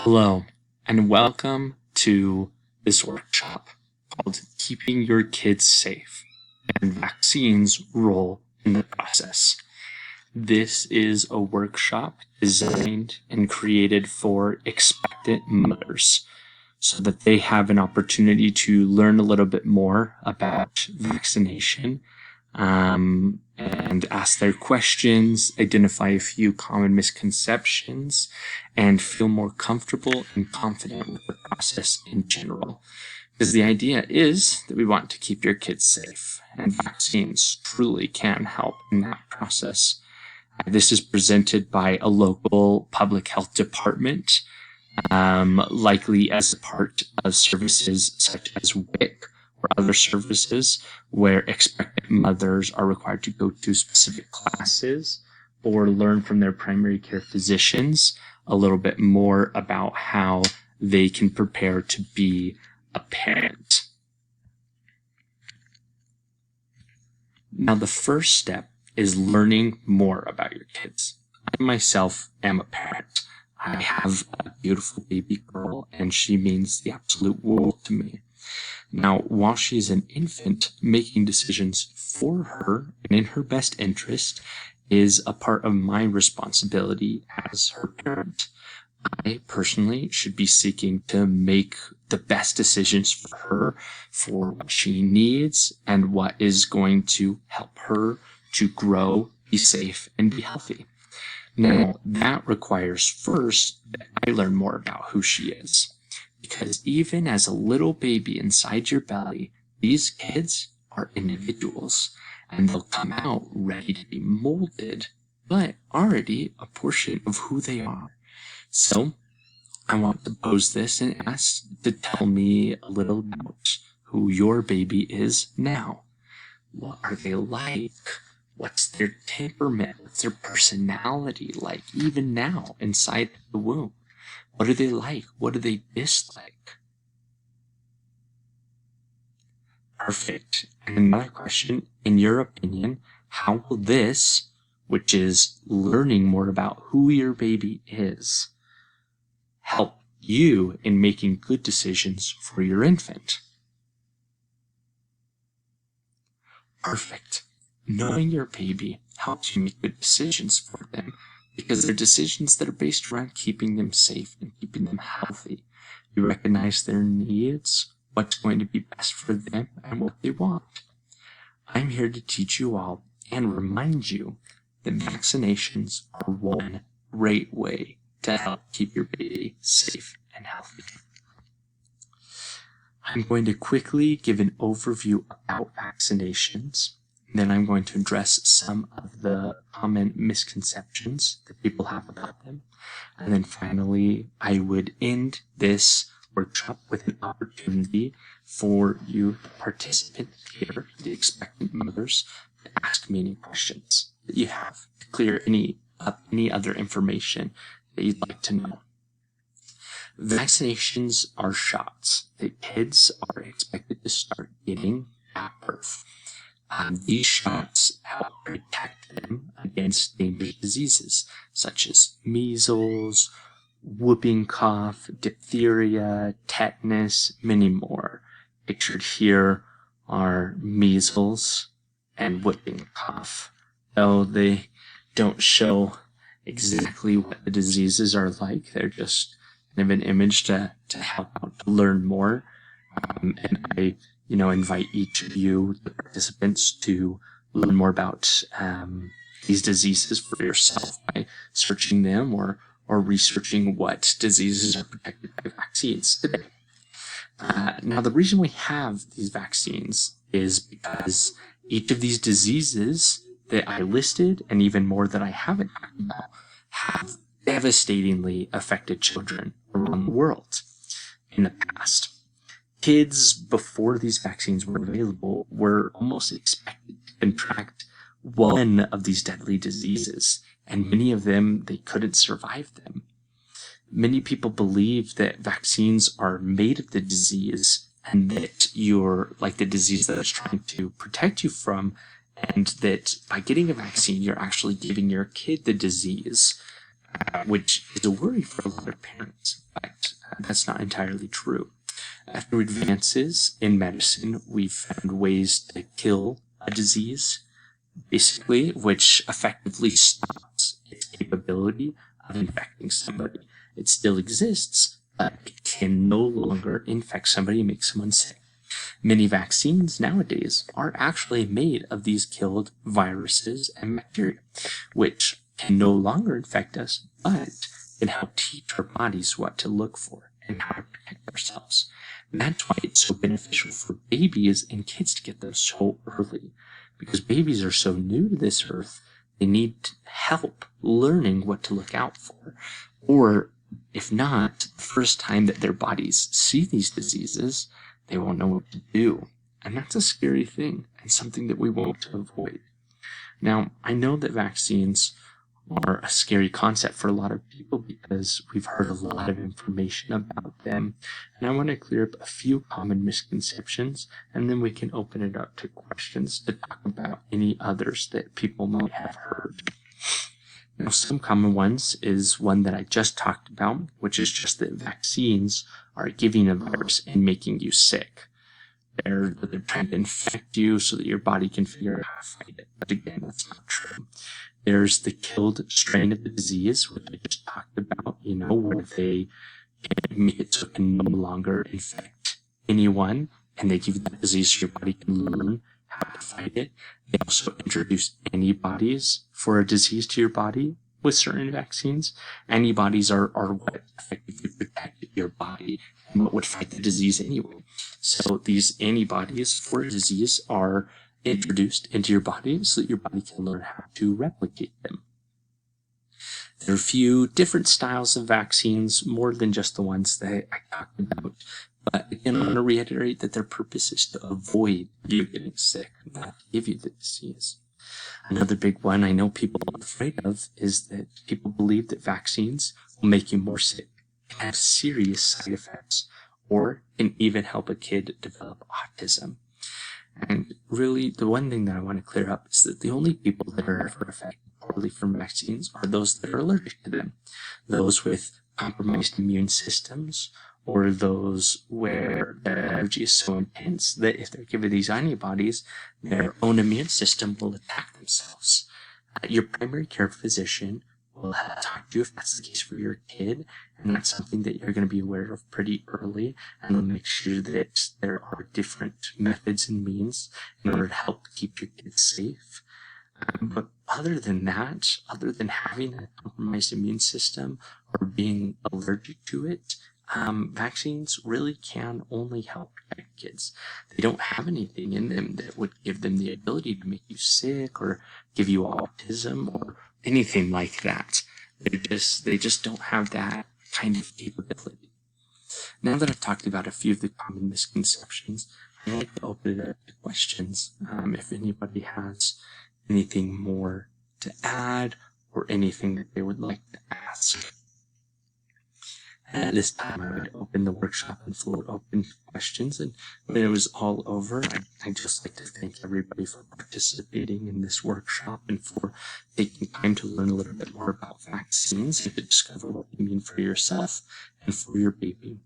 Hello, and welcome to this workshop called Keeping Your Kids Safe and Vaccines' Role in the Process. This is a workshop designed and created for expectant mothers so that they have an opportunity to learn a little bit more about vaccination and ask their questions, identify a few common misconceptions, and feel more comfortable and confident with the process in general. Because the idea is that we want to keep your kids safe, and vaccines truly can help in that process. This is presented by a local public health department, likely as a part of services such as WIC or other services where expectant mothers are required to go to specific classes or learn from their primary care physicians a little bit more about how they can prepare to be a parent. Now, the first step is learning more about your kids. I myself am a parent. I have a beautiful baby girl, and she means the absolute world to me. Now, while she is an infant, making decisions for her and in her best interest is a part of my responsibility as her parent. I personally should be seeking to make the best decisions for her, for what she needs, and what is going to help her to grow, be safe, and be healthy. Now, that requires first that I learn more about who she is. Because even as a little baby inside your belly, these kids are individuals, and they'll come out ready to be molded, but already a portion of who they are. So I want to pose this and ask to tell me a little about who your baby is now. What are they like? What's their temperament? What's their personality like even now inside the womb? What do they like? What do they dislike? Perfect. And another question, in your opinion, how will this, which is learning more about who your baby is, help you in making good decisions for your infant? Perfect. Knowing your baby helps you make good decisions for them because they're decisions that are based around keeping them safe and keeping them healthy. You recognize their needs, what's going to be best for them, and what they want. I'm here to teach you all and remind you that vaccinations are one great way to help keep your baby safe and healthy. I'm going to quickly give an overview about vaccinations. Then I'm going to address some of the common misconceptions that people have about them. And then finally, I would end this workshop with an opportunity for you participants here, the expectant mothers, to ask me any questions that you have to clear any other information that you'd like to know. Vaccinations are shots that kids are expected to start getting at birth. These shots help protect them against dangerous diseases such as measles, whooping cough, diphtheria, tetanus, many more. Pictured here are measles and whooping cough, though they don't show exactly what the diseases are like. They're just kind of an image to help out to learn more. And I invite each of you, the participants, to learn more about these diseases for yourself by searching them or researching what diseases are protected by vaccines today. Now, the reason we have these vaccines is because each of these diseases that I listed, and even more that I haven't talked about, have devastatingly affected children around the world in the past. Kids, before these vaccines were available, were almost expected to contract one of these deadly diseases, and many of them, they couldn't survive them. Many people believe that vaccines are made of the disease and that you're like the disease that it's trying to protect you from, and that by getting a vaccine, you're actually giving your kid the disease. which is a worry for a lot of parents, but that's not entirely true. Through advances in medicine, we've found ways to kill a disease, basically, which effectively stops its capability of infecting somebody. It still exists, but it can no longer infect somebody and make someone sick. Many vaccines nowadays are actually made of these killed viruses and bacteria, which can no longer infect us, but can help teach our bodies what to look for and how to protect ourselves. And that's why it's so beneficial for babies and kids to get those so early, because babies are so new to this earth, they need help learning what to look out for. Or if not, the first time that their bodies see these diseases, they won't know what to do. And that's a scary thing and something that we want to avoid. Now, I know that vaccines are a scary concept for a lot of people because we've heard a lot of information about them. And I want to clear up a few common misconceptions, and then we can open it up to questions to talk about any others that people might have heard. Now, some common ones is one that I just talked about, which is just that vaccines are giving a virus and making you sick. They're trying to infect you so that your body can figure out how to fight it. But again, that's not true. There's the killed strain of the disease, which I just talked about, where they can make it so it can no longer infect anyone, and they give you that disease so your body can learn how to fight it. They also introduce antibodies for a disease to your body with certain vaccines. Antibodies are what effectively protect your body and what would fight the disease anyway. So these antibodies for a disease are introduced into your body so that your body can learn how to replicate them. There are a few different styles of vaccines, more than just the ones that I talked about. But again, I want to reiterate that their purpose is to avoid you getting sick, not to give you the disease. Another big one I know people are afraid of is that people believe that vaccines will make you more sick, can have serious side effects, or can even help a kid develop autism. And really, the one thing that I want to clear up is that the only people that are ever affected poorly from vaccines are those that are allergic to them. Those with compromised immune systems, or those where their allergy is so intense that if they're given these antibodies, their own immune system will attack themselves. Your primary care physician will talk to you if that's the case for your kid, and that's something that you're going to be aware of pretty early, and they'll make sure that there are different methods and means in order to help keep your kids safe. But other than that, other than having a compromised immune system or being allergic to it, vaccines really can only help protect kids. They don't have anything in them that would give them the ability to make you sick or give you autism or anything like that. They just don't have that kind of capability. Now that I've talked about a few of the common misconceptions, I'd like to open it up to questions. If anybody has anything more to add or anything that they would like to ask. And at this time, I would open the workshop and floor open to questions. And when it was all over, I'd just like to thank everybody for participating in this workshop and for taking time to learn a little bit more about vaccines and to discover what they mean for yourself and for your baby.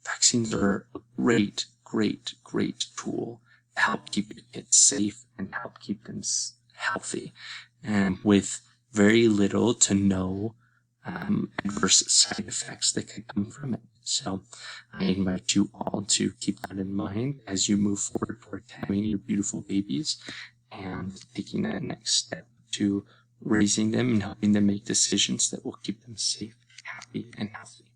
Vaccines are a great, great, great tool to help keep your kids safe and help keep them healthy, and with very little to no adverse side effects that could come from it. So I invite you all to keep that in mind as you move forward toward having your beautiful babies and taking that next step to raising them and helping them make decisions that will keep them safe, happy, and healthy.